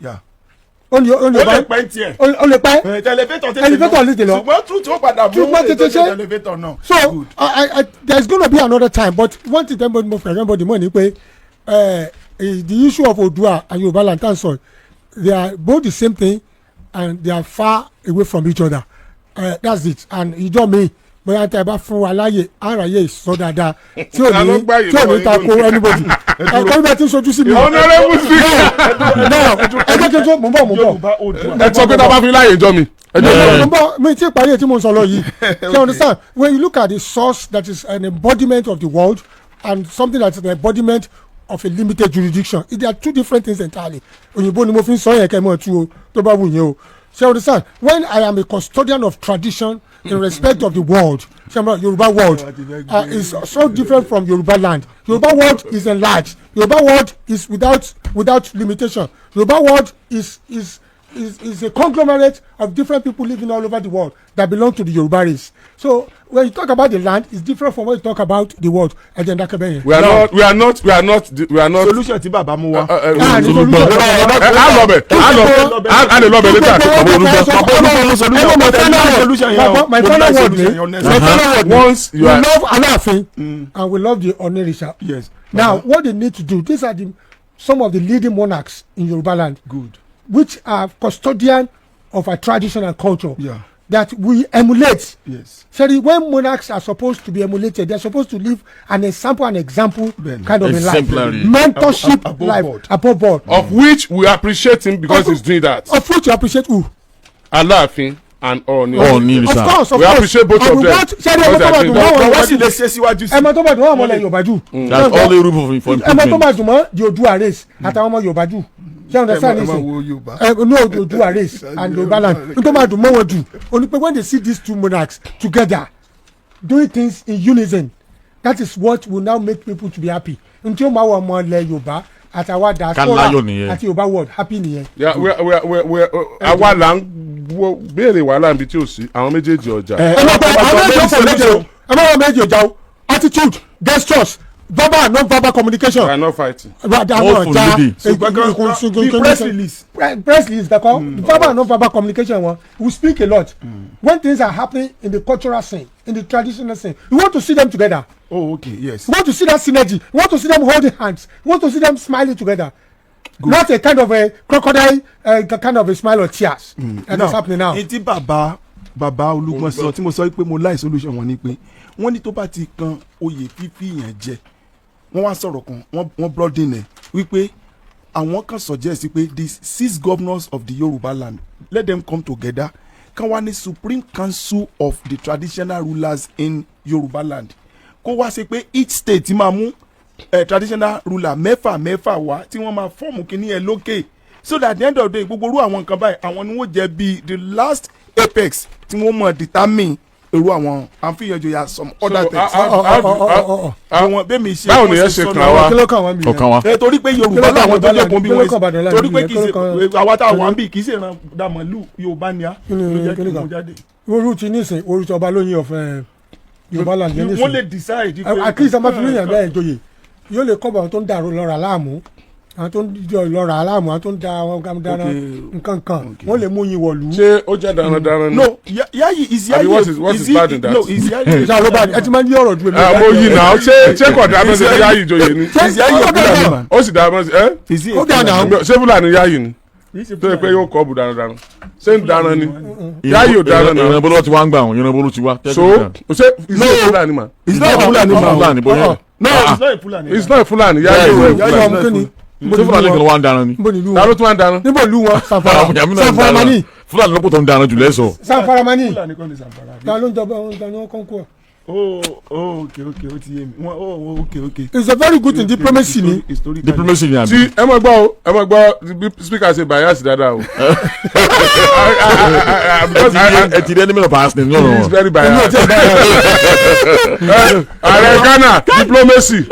o lè pẹ́ tiẹ̀. o lè pẹ́ elevator lè tè lọ. ṣùgbọ́n truth ó padà mú elevator náà. So there is gonna be another time but one thing everybody mọ̀ ni pé the issue of Oòduà and Yorùbá land tan sọ they are both the same thing and they are far away from each other. That's it and ìjọ mi bóyá tẹ bá fún wa láàyè àràyè sọ dáadáa tí ò ní ta ko anybody ẹ̀kọ́ ibẹ̀ tí ń sojú sí mi. honourable speaker. now ẹgbẹ́ kejì mo ń bọ̀. ẹ sọ pé tá a bá fi láàyè jọ mi. mo ń bọ̀ mi tí parí ẹ̀ tí mo ń sọ lọ yìí. you understand when you look at the source that is an embodiment of the world and something that is an embodiment of a limited jurisdiction they are two different things entirely. òyìnbó ni mo fi ń sọ yẹn kẹ́ ẹ mọ̀ tú o tó bá wù yẹn o. So understand when I am a custodian of tradition in respect of the world, Yoruba world is so different from Yoruba land. Yoruba world is enlarged. Yoruba world is without limitation. Yoruba world is a conglomerate of different people living all over the world that belong to the Yoruba race. So when you talk about the land, it's different from when you talk about the world. We are not. Solution ti baba mu wa. My final word, once you love ALAFIN and we love the ONIRISA. Yes. Now what they need to do, these are some of the leading monarchs in Yoruba land. Good. Which are custodian of our tradition and culture. Yeah. That we emulate. Yes. So when monarchs are supposed to be emulated, they're supposed to live an example kind of a life. Mentorship above board. Of which we appreciate him because he's doing that. Of which you appreciate who? ALAFIN and ONIRISA. Of course. We appreciate both of them. That's all the room for improvement. You understand this? No, Oòduà race and Yoruba land. When they see these two monarchs together doing things in unison, that is what will now make people to be happy. Until ma wa mo Ile Yorùbá àtàwọn diaspora àti Yorùbá world happy nìyẹn. Yeah, we àwa là ń béèrè wàhálà níbi tí ò sí àwọn méjèèjì ọjà. Ẹ má wọ méjì ọjà o attitude gestures verbal and non-verbal communication. We are not fighting. Press release. Press release verbal and non-verbal communication we speak a lot when things are happening in the cultural scene, in the traditional scene. We want to see them together. Oh, okay, yes. We want to see that synergy. We want to see them holding hands. We want to see them smiling together. Good. Not a kind of a crocodile, kind of a smile or tears. And it's happening now. Eti baba Olúgbọ́n sọ tí mo sọ pé mo láì solution wọn ni pé wọ́n ní tó bá ti kan oyè fífi yẹn jẹ wọ́n wá sọ̀rọ̀ kan wọ́n broaden ẹ̀ wípé àwọn kan suggest pé the 6 governors of the Yoruba land, let them come together kan wá ní Supreme Council of the traditional rulers in Yoruba land kó wá ṣe pé each state máa mú traditional ruler mẹ́fà wá tí wọ́n máa fọ́ọ̀mù kínní ẹ̀ lókè so that at the end of the day gbogbo irú àwọn nǹkan báyìí àwọn ni wọ́n jẹ́ bí the last apex tí wọ́n mọ̀ determine irú àwọn àfihànjò ya some other things. àwọn bẹ́ẹ̀ mi ṣe báwo ni ẹ ṣe kàn wá ọkàn wa. torí pé Yorùbá làwọn tó jẹ́ kún bí wọ́n ṣe torí pé kì í ṣe àwa tá a wà ń bì kì í ṣe ìran dàmọ́lù Yorùbá ni a ló jẹ́ kí wọ́n jáde. orú ti nísìn orú tí ọba lóyin ọ̀fẹ́ Yorùbá land yẹn nísìn. wọ́n lè decide. àkíyèsí ọmọ fún yíyan bẹ́ẹ̀ joyè yóò lè kọ́ bọ̀ àwọn tó ń dàrú lọ́ra láàmú àwọn tó ń lọ́ra aláàmú àwọn tó ń da àwọn dáná nǹkan kan wọ́n lè mú yín wọ̀lú. ṣé ó jẹ́ darandaran ni. no yayi is yayi what is bad in that. no is yayi. ṣe àlọ́ bá ẹ ti máa ń yí ọ̀rọ̀ ju èmi. mo yí náà ṣé kò dáná sí yayi ìjòyè ni. is yayi your Fulani man. ó sì dáná sí ó dáná. ṣé Fúlàní yayi ni tó yẹ pé yóò kọ́ bù darandaran ṣé ń dáná ni yayi ò dáná náà. ìrìnàbó ló ti wá ń gbà wọn ìrìnàbó ló ti wá. so ṣé Fúlàní ma. is not Fulani man. no it's not Fulani yayi ò Fulani. ṣé Fúlàní kan wá ń dáná ni. ta ló tún wá ń dáná. níbo ìlú wọn sanfaramani. Fúlàní lọ́pọ̀ tó ń dáná jù lẹ́sọ̀. sanfaramani ta ló ń jọba ọ̀hún kọ́ńkọ́. okay ó ti yé mi okay. it's a very good thing diplomacy ni. diplomacy ni àbí. ti ẹ máa gbọ́ speaker ṣe bias dáadáa o. ẹ ti rí enemy of us nínú ọ̀rọ̀ he is wọn. very biased. ààrẹ Ghana diplomacy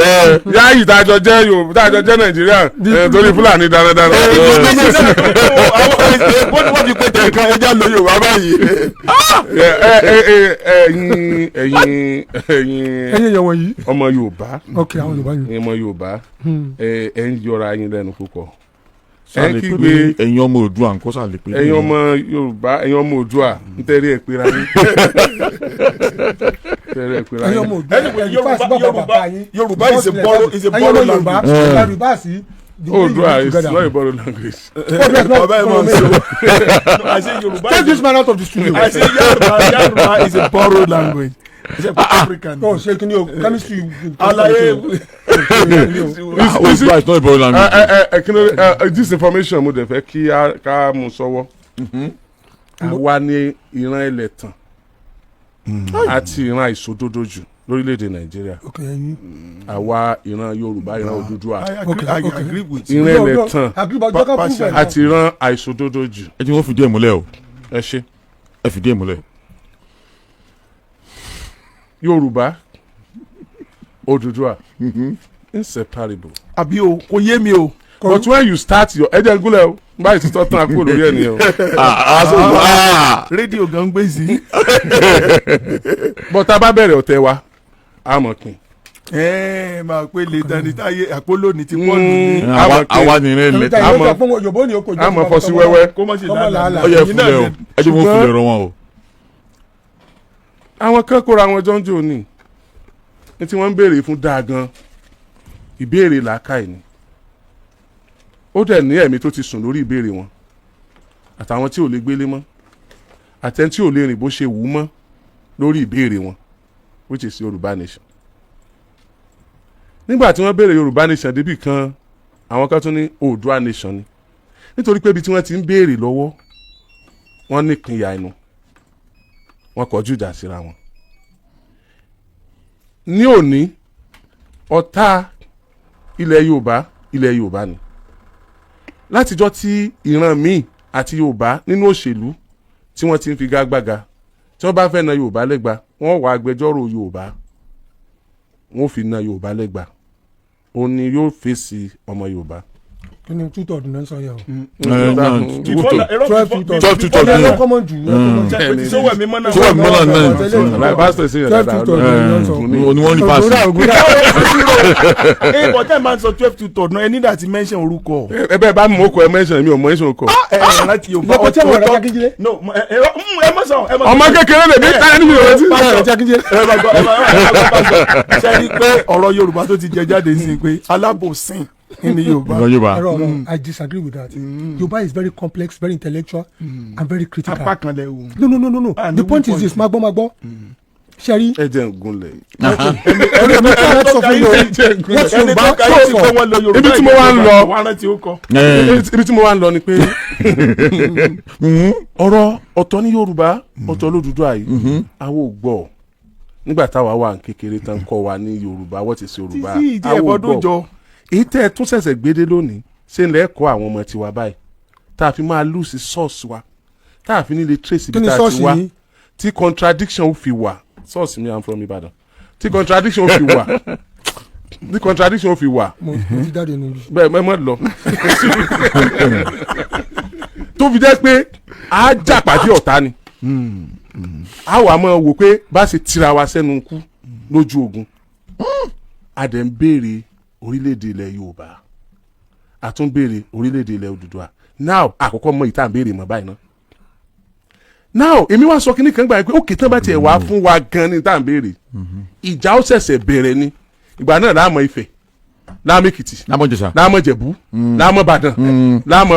Yayi dájọ jẹ́ Yorùbá dájọ jẹ́ Nàìjíríà torí Fúlàní dáradára. wọ́n ti pè tẹ̀ kan ẹja lọ Yorùbá báyìí. ẹ̀yin ẹ̀yin wọ̀nyí. ọmọ Yorùbá ok àwọn Yorùbá yìí. ọmọ Yorùbá ẹ ń yọra yín lẹ́nu púpọ̀. sálẹ̀ pé ẹ̀yin ọmọ Oòduà nǹkan sálẹ̀ pé. ẹ̀yin ọmọ Yorùbá ẹ̀yin ọmọ Oòduà ń tẹ́rí ẹ̀ pera yín. ẹ̀yin ọmọ Oòduà Yorùbá is a borrow language. Yorùbá sí. Oòduà is not a borrow language. I say Yoruba. Take this man out of the studio. I say Yoruba is a borrowed language. It's a African. Oh, say can you chemistry? Oòduà is not a borrow language. This information mo dẹ̀ fẹ́ kí ká mú sọ́wọ́. Àwa ni ìran ẹlẹ́tàn àti ìran àìṣòdodo jù lórílẹ̀‐èdè Nàìjíríà. Àwa ìran Yorùbá ìran Odùduwà. I agree with you. ìran ẹlẹ́tàn àti ìran àìṣòdodo jù. ẹ ti wọ́n fìdí ẹ̀ múlẹ̀ o. ẹ ṣe. ẹ fìdí ẹ̀ múlẹ̀. Yorùbá Odùduwà inseparable. àbí o kò yé mi o. but when you start your ẹ̀jẹ̀ gúnlẹ̀ o báyìí ti tọ́ tán àkó lórí ẹ̀ nìyẹn o. rédíò gan gbé sí. but tá a bá bẹ̀rẹ̀ ọ̀tẹ̀ wa a mọ̀ kí. máa pé lè dání táyé àpólò ní ti pọ́ọ̀lù ní. àwa ní ilé ilẹ̀ a mọ̀ fọ́ sí wẹ́wẹ́. kó má ṣe lálàá. ó yẹ fúnlẹ̀ o ẹ jẹ́ wọ́n fúnlẹ̀ rọ wọn o. àwọn kan kóra àwọn jọ́njọ́ ní tí wọ́n ń béèrè fún dáa gan ìbéèrè làákàyè ni ó dẹ̀ ní ẹ̀mí tó ti sùn lórí ìbéèrè wọn àtàwọn tí ò lè gbélé mọ́ àtẹni tí ò lè rìn bó ṣe wù ú mọ́ lórí ìbéèrè wọn which is Yorùbá nation. nígbà tí wọ́n béèrè Yorùbá nation débì kan àwọn kan tún ní Oòduà nation ni nítorí pé ibi tí wọ́n ti ń béèrè lọ́wọ́ wọ́n ní ìpínyà inú wọ́n kọjú ìjà síra wọn. ní òní ọ̀tá ilẹ̀ Yorùbá ni látijọ́ tí ìran míì àti Yorùbá nínú òṣèlú tí wọ́n ti ń figagbága tí wọ́n bá fẹ́ na Yorùbá lẹ́gba wọ́n wá agbẹjọ́rò Yorùbá wọ́n fi na Yorùbá lẹ́gba òun ni yóò fèsì ọmọ Yorùbá kí ni 2/3 náà sọ yẹn o. 12 ọ̀dọ̀ common jù. sọ́wọ́ mi mọ́ náà. sọ́wọ́ mi mọ́ náà. pásítọ̀ sí yẹn dáadáa. 12 ni wọ́n ní paasi. ẹ bọ̀ tẹ́ ẹ máa ń sọ 12 náà ẹ nígbà tí mention orúkọ. ẹ bẹ́ẹ̀ bá mú okò ẹ mention mi ò mention okò. ẹ rántí Yorùbá ọmọ kékeré lè dé táyà níbi ìrọ̀lẹ́ ṣe rí pé ọ̀rọ̀ Yorùbá tó ti jẹ jáde sí pé alábòsìn ní Yorùbá. I disagree with that. Yorùbá is very complex, very intellectual, and very critical. apá kan lẹ wò. No. The point is this, magbọ́. Sherry. ẹ jẹ́ ngunlẹ̀. ibi tí mo wá ń lọ ni pé ọ̀rọ̀ ọ̀tọ̀ ní Yorùbá ọ̀tọ̀ l'Odùduwà yìí àwọn ò gbọ́ nígbà táwa wà kékeré tán kọ́ wa ní Yorùbá wọ́n ti ṣe Yorùbá àwọn ò gbọ́ èyí tẹ́ ẹ tún ṣẹ̀ṣẹ̀ gbédé lónìí ṣé ń lẹ́ẹ̀kọ́ àwọn ọmọ tiwa báyìí tá a fi máa lùsì source wa tá a fi ní lè trace ibi tá a ti wá tí contradiction ó fi wà source mi am from Ibadan tí contradiction ó fi wà bẹ́ẹ̀ mẹ́mọ́ lọ tó fi jẹ́ pé a jà pàdé ọ̀tá ni a wà máa wò pé bá ṣe tira wa sẹ́nu kú lójú ogun a dẹ̀ ń béèrè orílẹ̀-èdè ilẹ̀ Yorùbá a tún béèrè orílẹ̀-èdè ilẹ̀ Odùduwà now àkọ́kọ́ mọ ìta béèrè mọ́ báyìí náà now èmi wá sọ kíní kan gbà pé òkè tán bá tiẹ̀ wá fún wa gan ní ìta béèrè ìjà ó ṣẹ̀ṣẹ̀ bẹ̀rẹ̀ ni ìgbà náà láàmú Ifẹ̀ láàmú Èkìtì láàmú Ìjẹ̀ṣà láàmú Ìjẹ̀bú láàmú Ìbàdàn láàmú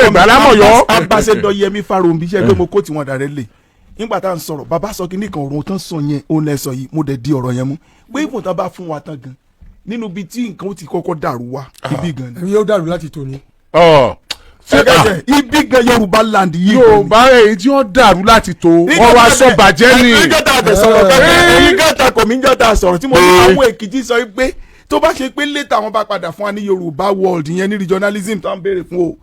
Ẹ̀gbá láàmú Ọ̀yọ́. Ambassador Yẹmí Farounbi ṣe pé mo kó tiwọn dàrẹ́ lè nígbà tá à ń sọ̀rọ̀ bàbá sọ kíní kan ọ̀rọ̀ tán sọ yẹn òun lẹ sọ yìí mo dẹ̀ di ọ̀rọ̀ yẹn mú pé ìfún tán bá fún wa tán gan nínú ibi tí nǹkan ó ti kọ́kọ́ dàrú wa ibi gan ni. ẹ̀yin yóò dàrú láti tòní. ibi gan Yorùbá land yìí. Yorùbá èyí tí wọ́n dàrú láti tó wọ́n wá sọ bàjẹ́ ni. ìgbàta kò mí jọ́ta sọ̀rọ̀ tí mo ní àwọn Èkìtì sọ pé tó bá ṣe pé létà wọn bá padà fún wa ní Yorùbá world yẹn ní regionalism tó ń béèrè fún o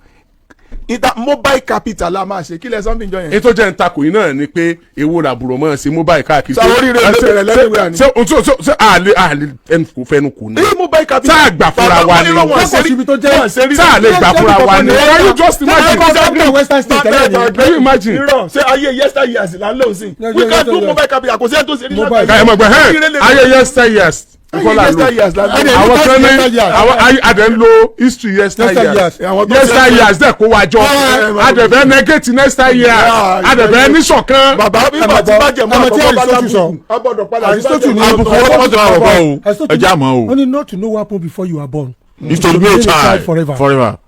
mobile capital la máa ṣe kí lẹ sọ́ndìn jọ yẹn. ètò jẹ́ ntakò yìí náà ni pé èwo làbùrọ̀ mọ́ ṣe mobile káàkiri. sàwórí rẹ̀ lẹ́sẹ̀ lẹ́wẹ̀ẹ́ àná. ṣé àlè fẹnu kò ní. mobile capital. tá a gbà fúnra wa ni. tá a lè gbà fúnra wa ni. can you just imagine. can you imagine. ṣé ayé yesteryears là ń lò sí. we can do mobile capital kò sí ẹ̀ tó ṣe ní lágbàá. ká ẹ mọ̀ gbẹ́ ayé yesteryears. àwọn kan ní àwọn adẹ ń lo history yesteryears dẹ kó wa jọ adẹ̀bẹ̀ negate yesteryears adẹ̀bẹ̀ níṣọ̀kan. bàbá bí bá ti bá jẹ mọ́ àkọ́kọ́ bá lábùkù agbọ́dọ̀ padà Aristotle ní àbùkù ọjọ́ àrọ̀bọ̀ o ẹja mọ́ o. only not to know what happened before you are born. it's to be a child forever.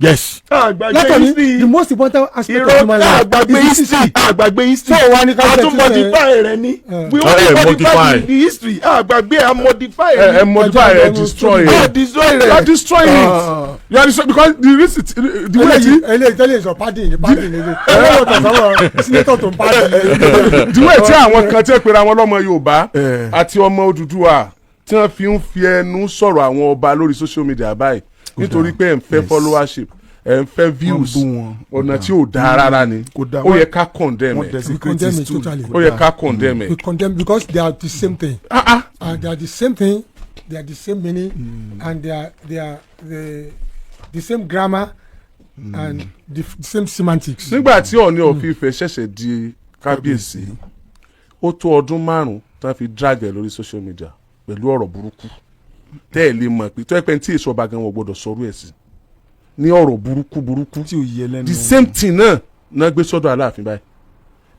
Yes. Látọ̀ni the most important aspect of human life is history. Àgbàgbé history. So wà ní ká tún modify rẹ ní. We want to modify the history. Àgbàgbé a modify rẹ. Ẹ modify rẹ destroy rẹ. Destroy rẹ. You are destroying it. You are destroying because the way ti. Eléyìí sọ pardon ni. Ẹ̀rọ tó sọ̀rọ̀ senator tó ń pardon. The way tí àwọn kan tí ń pera wọn lọ́mọ Yorùbá àti ọmọ Odùduwà tí wọ́n fi ń fi ẹnu sọ̀rọ̀ àwọn ọba lórí social media báyìí. Nítorí pé ẹ̀ ń fẹ́ followership ẹ̀ ń fẹ́ views ọ̀nà tí ò dáa rárá ni ó yẹ ká condemn ẹ̀ ó yẹ ká condemn ẹ̀. we condemn because they are the same thing. And they are the same thing, they are the same meaning, and they are the same grammar and the same semantics. nígbà tí Ọọ̀ni of Ifẹ̀ ṣẹ̀ṣẹ̀ di kábíyèsí ó tó ọdún 5 tí wọ́n fi drag ẹ̀ lórí social media pẹ̀lú ọ̀rọ̀ burúkú tẹ́ ẹ̀ lè mọ̀ pé tó ẹ pẹ́ tí èso ọba gan wọ́n gbọ́dọ̀ sọ̀rọ̀ ẹ̀ sí ní ọ̀rọ̀ burúkú tí ò yẹ lẹ́nu. the same thing náà gbé sọ́dọ̀ Aláàfin báyìí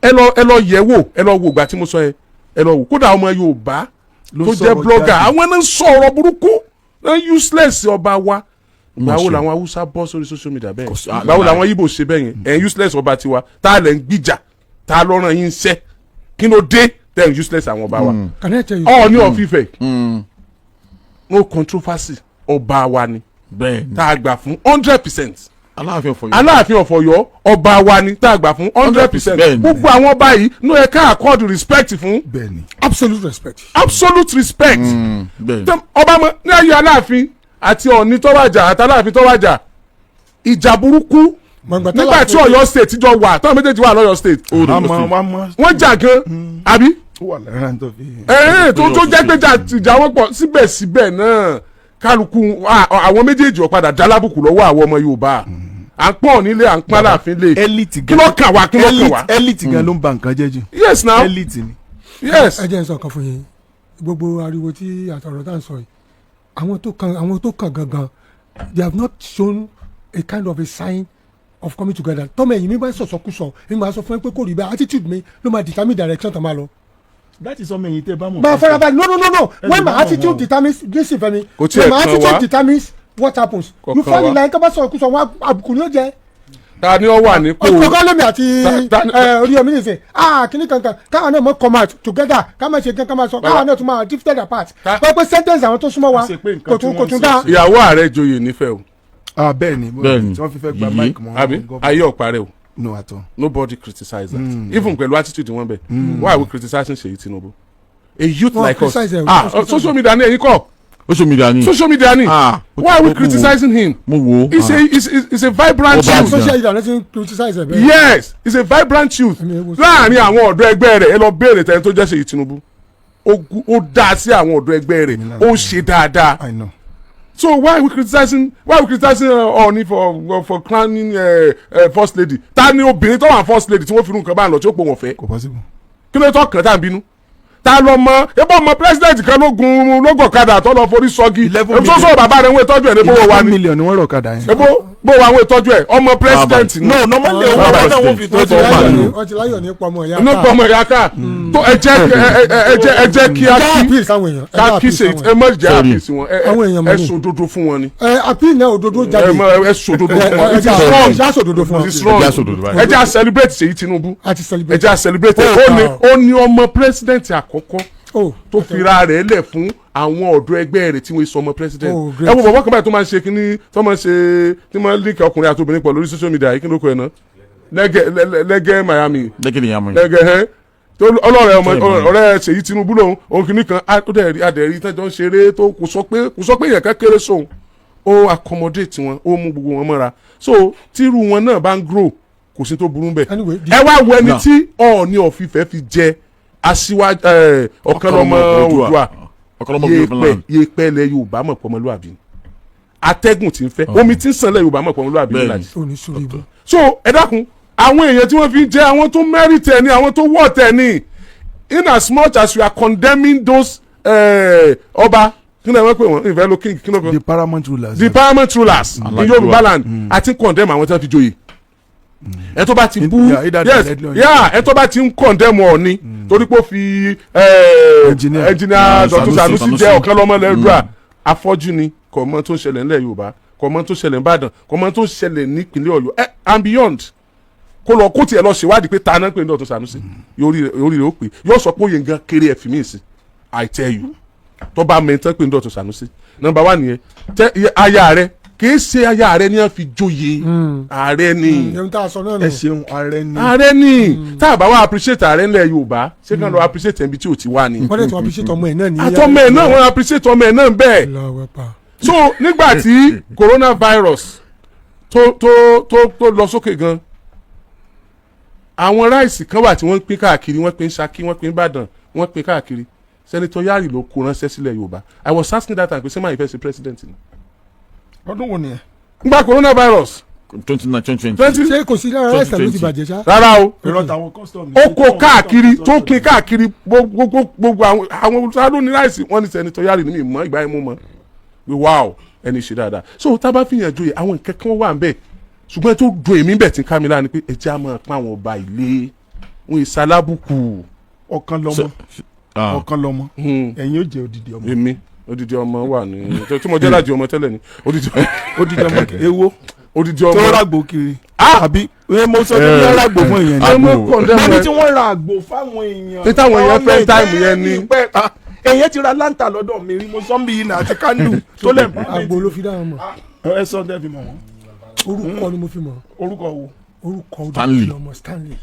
ẹ lọ yẹ̀ wò ẹ lọ wò ìgbà tí mo sọ yẹn ẹ lọ wò kódà ọmọ Yorùbá tó jẹ́ blogger àwọn náà ń sọ ọ̀rọ̀ burúkú náà useless ọba wa báwo làwọn Haúsá bọ́ sórí social media bẹ́ẹ̀ báwo làwọn Ìgbò ṣe bẹ́ẹ̀ yẹn ẹ̀ useless ọba tiwa tá a lẹ̀ ń gbìjà tá a lọ́ràn yín ṣẹ́ kí ló dé tẹ̀ ń useless àwọn ọba wa Ọọ̀ni of Ifẹ̀ no controversy ọba wa ni tá a gbà fún 100%. Aláàfin of Ọ̀yọ́ ọba wa ni tá a gbà fún 100%. gbogbo àwọn ọba yìí ló yẹ ká accord respect fún. absolute respect. ọba mọ ní ayé Aláàfin àti Ọọ̀ni tó wàjà àti Aláàfin tó wàjà ìjà burúkú nígbà tí Ọ̀yọ́ state jọ wà táwọn méjèèjì wà lọ́yọ́ state. wọ́n jà gan àbí. tó jẹ́ pé ìjà wọn pọ̀ síbẹ̀síbẹ̀ náà kálukú àwọn méjèèjì ọ̀padà dálábùkù lọ́wọ́ àwọn ọmọ Yorùbá à ń pọ̀ nílé à ń pọ́n láàfin lé kí ló kàn wá kí ló kàn wá. elite gan ló ń ba nǹkan jẹ́ jù. yes now elite ni. yes. ẹ jẹ́ n sọ kan fún yín gbogbo ariwo tí àtọ̀rọ̀ tá à ń sọ yìí àwọn tó kàn gangan they have not shown a kind of a sign of coming together tọ́mọ ẹ̀yìn mi máa ń sọ̀sọ̀kúsọ mi máa sọ fún ẹ pé kò rí bẹ́ẹ̀ attitude mi ló máa determine direction tó máa lọ. that is ọmọ ẹ̀yìn tẹ́ bá mọ̀. máa fara balẹ̀ no when my attitude determines listen Fẹ́mi when my attitude determines what happens you fall in line kí wọ́n bá sọ̀rọ̀kúsọ wọn àbùkù ni ó jẹ́. ta ni ó wà nípò ọkọ lómi àti Oríyọmí nìsín kíní kankan káwọn náà mọ come out together ká máa ṣe kankan máa sọ káwọn náà tún máa drifted apart pé sentence àwọn tó súnmọ́ wa kò tún dá. ìyàwó ààrẹ joyè nífẹ̀ẹ́ o. bẹ́ẹ̀ ni tí wọ́n fi fẹ́ gba mic mọ́. àbí ayé ọ̀parẹ́ o. no at all. Nobody criticize that. Even pẹ̀lú attitude wọn bẹ̀. Why are we criticizing Seyi Tinubu? A youth like us. Social media ni ẹ̀yin kọ́. social media ni. Why are we criticizing him? mo wo. He's a vibrant youth. social media let's criticize him. Yes, he's a vibrant youth. Láàárín àwọn ọ̀dọ́ ẹgbẹ́ rẹ̀ ẹ lọ béèrè tẹ̀yìn tó jẹ́ Seyi Tinubu. Ó dá sí àwọn ọ̀dọ́ ẹgbẹ́ rẹ̀ ó ṣe dáadáa. I know. So why are we criticizing Oni for crowning first lady? Ta ni obìnrin tó wà first lady tí wọ́n fi irú nǹkan bá ń lọ tí ó pò wọ́n fẹ́? kò possible. Kí ló tó kàn tá à ń bínú? Ta lọ mọ ebó ọmọ president kan lógún ọ̀kadà tó lọ forí sọ́gi sọ́sọ́ bàbá rẹ̀ ń wé tọ́jú ẹ̀ ní bówó wa ni 11 million ni wọ́n rọ̀ ọ̀kadà yẹn. ebó bówó wa ń wé tọ́jú ẹ̀ ọmọ president ni. no normally owó ọ̀kadà náà wọ́n fi tọ́jú ẹ̀. ọtí láyọ̀ ní pọmọ ìyá ká. ní pọmọ ìyá ká tó ẹ jẹ́ kí a kí ṣe ẹ mọ̀ jẹ́ àpèsè wọn ẹ sòdodo fún wọn ni. àpíl náà òdodo jáde. ẹ sòdodo fún ẹ sòdodo fún wọn. ẹ jẹ́ à celebrate Seyi Tinubu ẹ celebrate. jẹ́ à celebrate ó ní ọmọ president àkọ́kọ́ tó fira rẹ̀ lẹ̀ fún àwọn ọ̀dọ́ ẹgbẹ́ rẹ̀ tí wọ́n sọ ọmọ president. ẹ wo bàbá kan báyìí tó máa ń ṣe kínní tó máa ń ṣe tí máa ń link ọkùnrin àti obìnrin pọ̀ lórí social media yìí kí ló kọ ẹ̀ náà lẹ́gẹ́ Miami lẹ́gẹ́ tó ọ̀rẹ́ Seyi Tinubu lòun òun kìíní kan adẹ̀rí tẹ́jọ́ ń ṣeré tó kò sọ pé èèyàn kan kéré sóun ó accommodate wọn ó mú gbogbo wọn mọ́ra so tírú wọn náà bá ń grow kò sí tó burú bẹ́ẹ̀ ẹ wá wo ẹni tí Ọọ̀ni ọ̀fìfẹ́ fi jẹ aṣíwájú Ọ̀kan Lomo Oòduà yèèpẹ̀ lẹ Yorùbá mọ̀ pọ̀mọlúwàbí atẹ́gùn tí ń fẹ́ omi tí ń sàn lẹ Yorùbá mọ̀ pọ̀mọlúwàbí nílàjì so ẹ dákun àwọn èèyàn tí wọ́n fi jẹ́ àwọn tó merit ẹ̀ ní àwọn tó worth ẹ̀ ní in as much as you are condemning those ọba kí ni wọ́n pè wọ́n ìfẹ́ ló king kí ni wọ́n pè wọ́n the paramount rulers in Yorùbá land àti condemn àwọn tí wọ́n fi joyè ẹ tó bá ti bú ẹ tó bá ti ń condemn Ọọ̀ni torí pé ó fi engineer Dr. Sanusi jẹ́ Ọ̀kan Lomo Ile Yoruba afọ́jú ni kò mọ tó ń ṣẹlẹ̀ nílẹ̀ Yorùbá kò mọ tó ń ṣẹlẹ̀ níbàdàn kò mọ tó ń ṣẹlẹ̀ nípínlẹ̀ Ọ̀yọ́ and beyond kó lọ kó tiẹ̀ lọ ṣèwádìí pé ta náà pé ní Dr. Sanusi orí rẹ̀ ó pè yóò sọ pé òye nǹkan kéré ẹ̀ fi mí sí I tell you tó bá mẹ́ntẹ́ pé ní Dr. Sanusi number one nìyẹn aya rẹ̀ kìí ṣe aya rẹ̀ ni wọ́n fi joyè ààrẹ ni ẹ ṣeun ààrẹ ni tá a bá wá appreciate ààrẹ ńlẹ̀ Yorùbá ṣé kàn lọ appreciate ẹbí tí ò ti wá ni. wọ́n dẹ̀ tún appreciate ọmọ ẹ̀ náà ní. àtọmọ ẹ̀ náà wọ́n appreciate ọmọ ẹ̀ náà bẹ́ẹ̀. so nígbà tí coronavirus tó lọ sókè gan àwọn ráìsì kan wà tí wọ́n ń pín káàkiri wọ́n pín Ṣakí wọ́n pín Ìbàdàn wọ́n pín káàkiri Senator Yari ló kó ránṣẹ́ sílẹ̀ Yorùbá I was asking that time pé sẹ́mi àyẹ̀fẹ́ sí president ni. ọdún wo ni ẹ. nígbà coronavirus. 2020. ṣé kò sí lára ẹ̀sẹ̀ ló ti bàjẹ́ ṣá. rárá o ó kó káàkiri tó pín káàkiri gbogbo àwọn olùsáró ní ráìsì wọ́n ní Senator Yari ní mi mọ́ ìgbà yẹn mú mọ́ wow ẹni ṣe dáadáa so tá a bá fi yàn joyè àwọn nǹkan kan wà ń bẹ̀ ṣùgbọ́n tó dùn èmi bẹ̀ tí ń ká mi lára ni pé ẹjẹ́ á máa pa àwọn ọba ilé wọn ìsalábùkù. Ọ̀kan Lomo ẹ̀yin ó jẹ́ odidi ọmọ. èmi odidi ọmọ wà ní tí mo jẹ́ láti ọmọ tẹ́lẹ̀ ni odidi ọmọ ewo odidi ọmọ tó ràgbò kiri àbí mo sọ pé wọ́n ràgbò fún èèyàn ní. mo ní tí wọ́n ra àgbò fáwọn èèyàn. tí táwọn èèyàn fẹ́ táìmù yẹn ni. èèyàn ti ra lanta lọ́dọ̀ mi rí mo sọ́nbì yìí náà àti kánú tó lẹ̀ mọ́. àgbò ló fi dáhùn mọ́. ẹ sọ dẹ́ fi mọ̀ wọ́n. orúkọ ni mo fi mọ̀. orúkọ wo. orúkọ odidi ọmọ Stanley.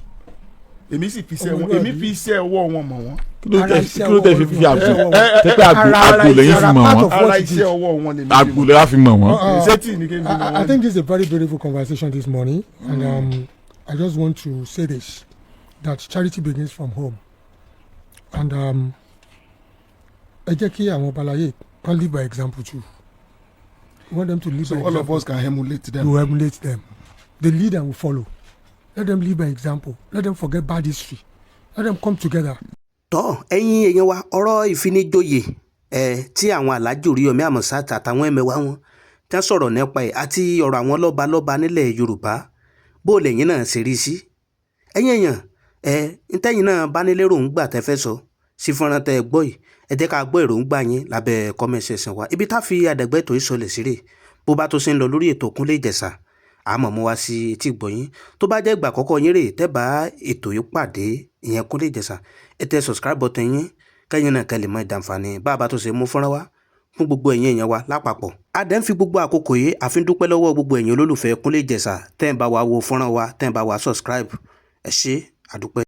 èmi sì fi iṣẹ́ ọwọ́ wọn mọ̀ wọ́n. kí ló dé fi àgbò tẹ́pẹ́ àgbò lẹ́yìn fi mọ̀ wọ́n ara iṣẹ́ ọwọ́ wọn lè mi. àgbò lẹ́yìn fi mọ̀ wọ́n. I think this is a very beautiful conversation this morning and I just want to say this that charity begins from home and ẹ jẹ́ kí àwọn ọba láyé kan lead by example too We want them to lead So by all example. of us can emulate them. You emulate them. They lead and we follow. Let them lead by example. Let them forget bad history. Let them come together. tọ́ ẹ̀yin èèyàn wa ọ̀rọ̀ ìfinijoyè tí àwọn aláàjì Oríyọmí Hamzat àtàwọn ẹ̀mẹ̀wá wọn tí wọ́n sọ̀rọ̀ nípa ẹ̀ àti ọ̀rọ̀ àwọn lọ́balọ́ba nílẹ̀ Yorùbá bó lẹ́yìn náà ṣe rí sí. ẹ̀yin èèyàn ntẹ́yìn náà bá ní lérògbà tẹ́ fẹ́ sọ sí fọ́nrán tẹ́ ẹ gbọ́ yìí ẹ jẹ́ ká gbọ́ èròǹgbà yín lábẹ́ comment section wa ibi tá fi àdẹ̀gbẹ́ tó ìsọlẹ̀ síre bó bá tó ṣe ń lọ lórí ètò Kúnlé Ìjẹ̀ṣà àmọ́ mo wá sí etí ìgbọ̀yìn tó bá jẹ́ ìgbà àkọ́kọ́ yín rèé tẹ́ bá ètò yìí pàdé ìyẹn Kúnlé Ìjẹ̀ṣà ẹ tẹ subscribe button yín kẹ́yìn náà kẹ́ lè mọ ìjàǹfààní bá a bá tó ṣe mú fọ́nrán wá fún gbogbo ẹ̀yin èèyàn wa lápapọ̀. adẹ́ ń fi gbogbo àkókò yìí àfi ń dúpẹ́ lọ́wọ́ gbogbo ẹ̀yin olólùfẹ́ Kúnlé Ìjẹ̀ṣà tẹ́ ń bá wa wo fọ́nrán wa tẹ́ ń bá wa subscribe ẹ ṣé àdúpẹ́.